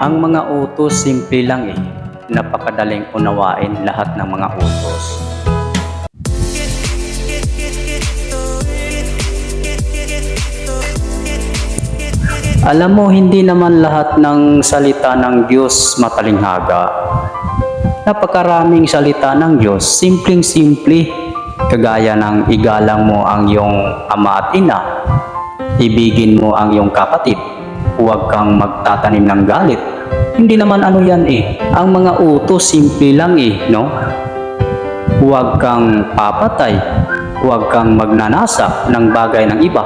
Ang mga utos simple lang napakadaling unawain lahat ng mga utos. Alam mo, hindi naman lahat ng salita ng Diyos matalinghaga. Napakaraming salita ng Diyos, simpleng-simple, kagaya ng igalang mo ang iyong ama at ina, ibigin mo ang iyong kapatid, huwag kang magtatanim ng galit. Hindi naman ano yan Ang mga utos simple lang no? Huwag kang papatay, huwag kang magnanasa ng bagay ng iba,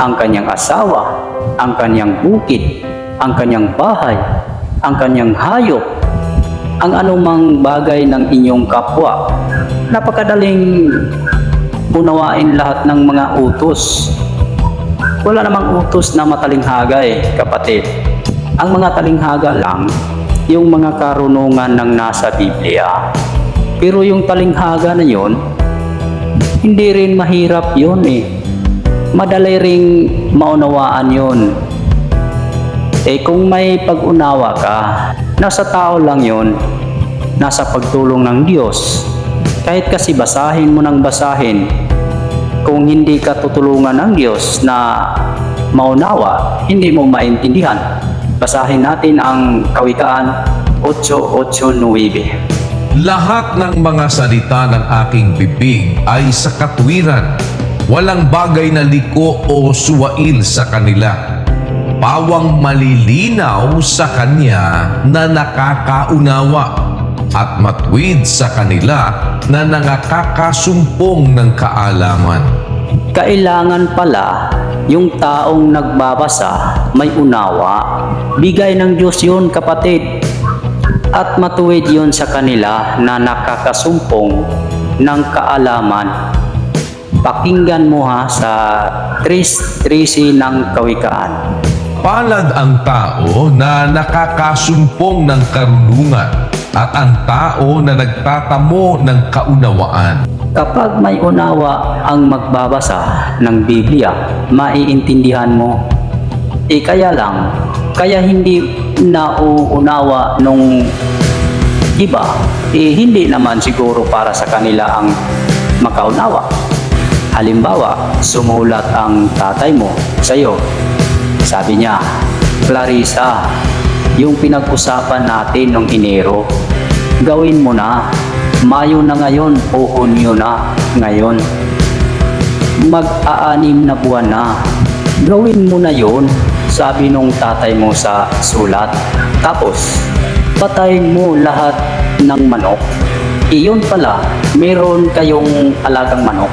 ang kanyang asawa, ang kanyang bukid, ang kanyang bahay, ang kanyang hayop, ang anumang bagay ng inyong kapwa. Napakadaling unawain lahat ng mga utos. Wala namang utos na matalinghaga kapatid. Ang mga talinghaga lang, yung mga karunungan ng nasa Biblia. Pero yung talinghaga na yon, hindi rin mahirap yun Madali ring maunawaan yun. Kung may pag-unawa ka, nasa tao lang yun, nasa pagtulong ng Diyos. Kahit kasi basahin mo ng basahin, kung hindi ka tutulungan ng Diyos na maunawa, hindi mo maintindihan. Basahin natin ang Kawikaan 8:8-9. Lahat ng mga salita ng aking bibig ay sa katwiran. Walang bagay na liko o suwail sa kanila. Pawang malilinaw sa kanya na nakakaunawa at matuwid sa kanila na nakakasumpong ng kaalaman. Kailangan pala yung taong nagbabasa may unawa. Bigay ng Diyos yun, kapatid. At matuwid yun sa kanila na nakakasumpong ng kaalaman. Pakinggan mo sa 3:13 ng Kawikaan. Palad ang tao na nakakasumpong ng karunungan at ang tao na nagtatamo ng kaunawaan. Kapag may unawa ang magbabasa ng Biblia, maiintindihan mo. Kaya hindi nauunawa nung iba, hindi naman siguro para sa kanila ang makaunawa. Halimbawa, sumulat ang tatay mo sa iyo. Sabi niya, Clarissa, yung pinag-usapan natin noong Enero, gawin mo na. Mayo na ngayon o Hunyo na ngayon. Mag-aanim na buwan na. Gawin mo na yon, sabi nung tatay mo sa sulat. Tapos, patayin mo lahat ng manok. Iyon pala, meron kayong alagang manok.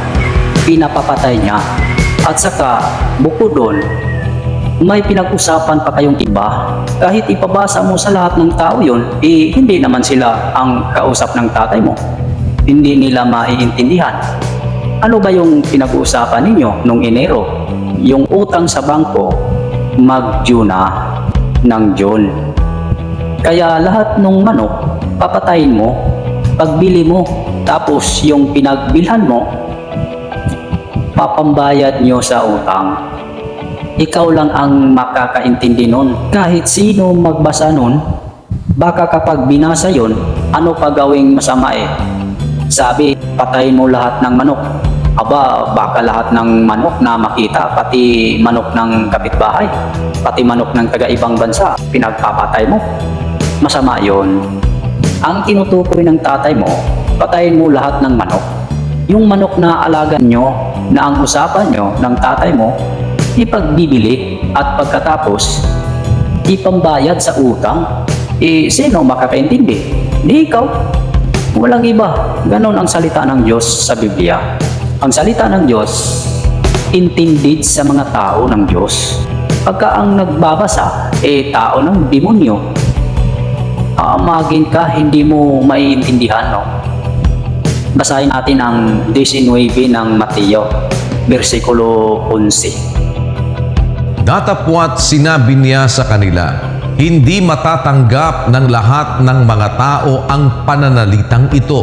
Pinapapatay niya. At saka, bukod doon, may pinag-usapan pa kayong iba. Kahit ipabasa mo sa lahat ng tao yun, hindi naman sila ang kausap ng tatay mo. Hindi nila maiintindihan. Ano ba yung pinag-uusapan ninyo nung Enero? Yung utang sa bangko, mag-due na ng June. Kaya lahat ng manok, papatayin mo, pagbili mo, tapos yung pinagbilhan mo, papambayad nyo sa utang. Ikaw lang ang makakaintindi nun. Kahit sino magbasa nun, baka kapag binasa yun, ano pa gawing masama Sabi, patayin mo lahat ng manok. Aba, baka lahat ng manok na makita, pati manok ng kapitbahay, pati manok ng taga-ibang bansa, pinagpapatay mo. Masama yun. Ang tinutukoy ng tatay mo, patayin mo lahat ng manok. Yung manok na alagan nyo, na ang usapan nyo ng tatay mo, ipagbibili at pagkatapos ipambayad sa utang. Sino makakaintindi? Di ikaw. Walang iba. Ganon ang salita ng Diyos sa Biblia. Ang salita ng Diyos intended sa mga tao ng Diyos. Pagka ang nagbabasa tao ng demonyo, maging ka, hindi mo maiintindihan Basahin natin ang 19 ng Mateo, versikulo 11. Datapwat sinabi niya sa kanila, hindi matatanggap ng lahat ng mga tao ang pananalitang ito,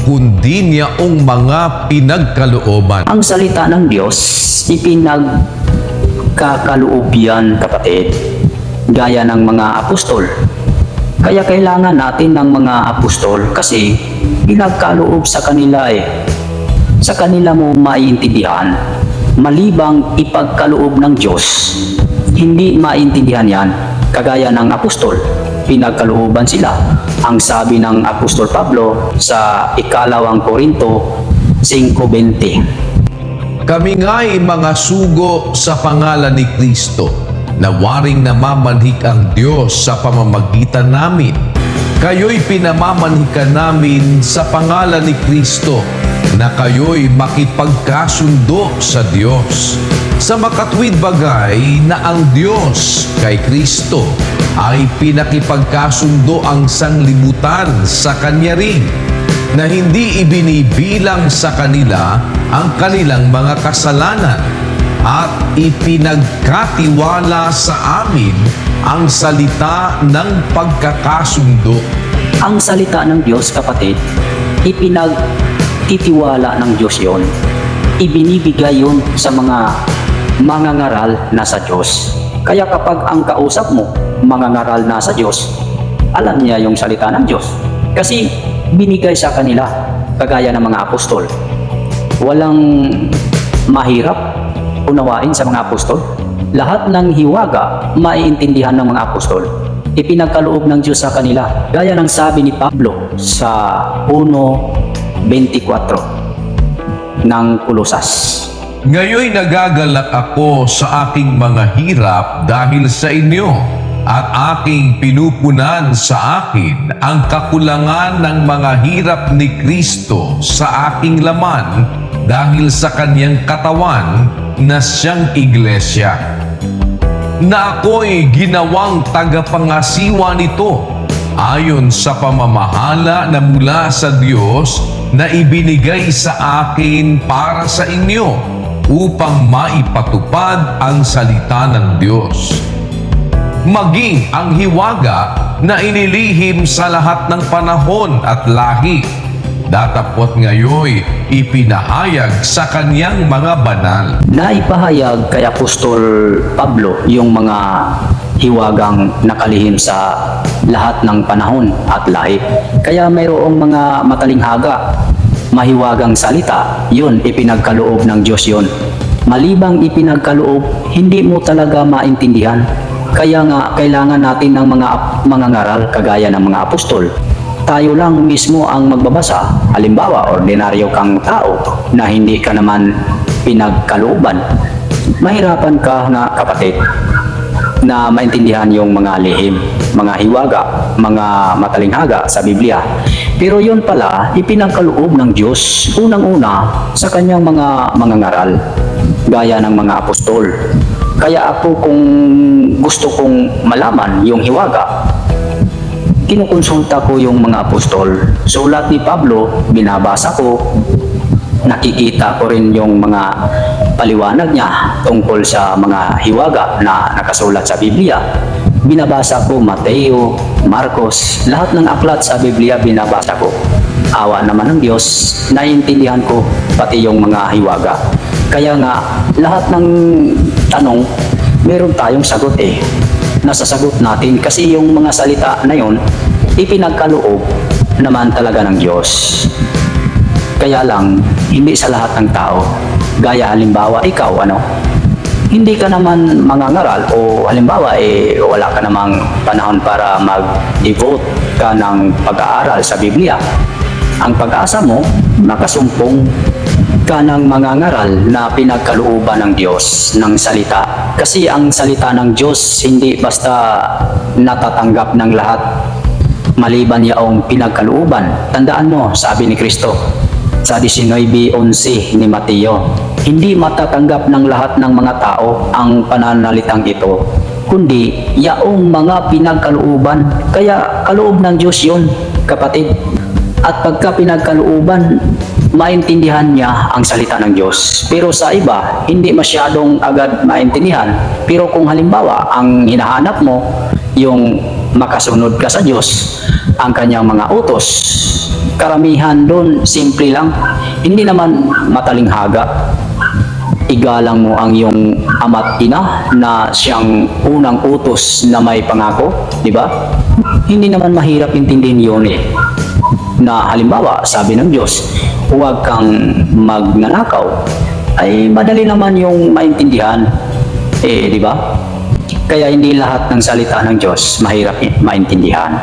kundi niyaong mga pinagkalooban. Ang salita ng Diyos, ipinagkakaloob yan, kapatid. gaya ng mga apostol. Kaya kailangan natin ng mga apostol kasi pinagkaloob sa kanila Sa kanila mo maiintindihan. Malibang ipagkaloob ng Diyos, hindi maintindihan yan. Kagaya ng apostol, pinagkalooban sila. Ang sabi ng Apostol Pablo sa 2 Korinto 5:20. Kami nga'y mga sugo sa pangalan ni Kristo, na waring namamanhik ang Diyos sa pamamagitan namin. Kayo'y pinamamanhikan namin sa pangalan ni Kristo, na kayo'y makipagkasundo sa Diyos. Sa makatwid bagay na ang Diyos kay Kristo ay pinakipagkasundo ang sanglibutan sa Kanya rin, na hindi ibinibilang sa kanila ang kanilang mga kasalanan, at ipinagkatiwala sa amin ang salita ng pagkakasundo. Ang salita ng Diyos, kapatid, ipinagtitiwala ng Diyos yon. Ibinibigay yon sa mga mangangaral na sa Diyos. Kaya kapag ang kausap mo, mangangaral na sa Diyos, alam niya yung salita ng Diyos. Kasi binigay sa kanila, kagaya ng mga apostol. Walang mahirap unawain sa mga apostol. Lahat ng hiwaga maiintindihan ng mga apostol. Ipinagkaloob ng Diyos sa kanila. Gaya ng sabi ni Pablo sa 1:24 ng Kolosas. Ngayoy nagagalak ako sa aking mga hirap dahil sa inyo, at aking pinupunan sa akin ang kakulangan ng mga hirap ni Kristo sa aking laman dahil sa kanyang katawan na siyang iglesia, na ako'y ginawang tagapangasiwa nito ayon sa pamamahala na mula sa Diyos na ibinigay sa akin para sa inyo upang maipatupad ang salita ng Diyos. Maging ang hiwaga na inilihim sa lahat ng panahon at lahi, datapot ngayoy ipinahayag sa kanyang mga banal. Naipahayag kay Apostol Pablo yung mga hiwagang nakalihim sa lahat ng panahon at lahi. Kaya mayroong mga matalinghaga, mahiwagang salita, yun ipinagkaloob ng Diyos yun. Malibang ipinagkaloob, hindi mo talaga maintindihan. Kaya nga kailangan natin ng mga mangangaral kagaya ng mga apostol. Tayo lang mismo ang magbabasa. Halimbawa, ordinaryo kang tao na hindi ka naman pinagkalooban. Mahirapan ka na, kapatid, na maintindihan yung mga lihim, mga hiwaga, mga matalinghaga sa Biblia. Pero yun pala, ipinagkaloob ng Diyos unang-una sa kanyang mga mangangaral, gaya ng mga apostol. Kaya ako, kung gusto kong malaman yung hiwaga, kinukonsulta ko yung mga apostol. Sulat ni Pablo, binabasa ko, nakikita ko rin yung mga paliwanag niya tungkol sa mga hiwaga na nakasulat sa Biblia. Binabasa ko Mateo, Marcos, lahat ng aklat sa Biblia binabasa ko. Awa naman ng Diyos, naiintindihan ko pati yung mga hiwaga. Kaya nga, lahat ng tanong, meron tayong sagot nasasagot natin kasi yung mga salita na yun, ipinagkaloob naman talaga ng Diyos. Kaya lang, hindi sa lahat ng tao. Gaya halimbawa, ikaw, hindi ka naman mangangaral o halimbawa, wala ka namang panahon para mag-devote ka ng pag-aaral sa Biblia. Ang pag-asa mo, makasumpong ka ng mangangaral na pinagkalooban ng Diyos ng salita. Kasi ang salita ng Diyos hindi basta natatanggap ng lahat maliban yaong pinagkalooban. Tandaan mo, sabi ni Kristo sa 19:11 ni Mateo, hindi matatanggap ng lahat ng mga tao ang pananalitang ito, kundi yaong mga pinagkalooban. Kaya kaloob ng Diyos yun, kapatid. At pagka pinagkalooban, maintindihan niya ang salita ng Diyos. Pero sa iba, hindi masyadong agad maintindihan. Pero kung halimbawa, ang hinahanap mo, yung makasunod ka sa Diyos, ang kanyang mga utos, karamihan doon, simple lang. Hindi naman matalinghaga. igalang mo ang iyong ama't ina na siyang unang utos na may pangako, di ba? Hindi naman mahirap intindihin yun eh. Na halimbawa, sabi ng Diyos, huwag kang magnanakaw, ay madali naman yung maintindihan. Eh, di ba? Kaya hindi lahat ng salita ng Diyos mahirap maintindihan.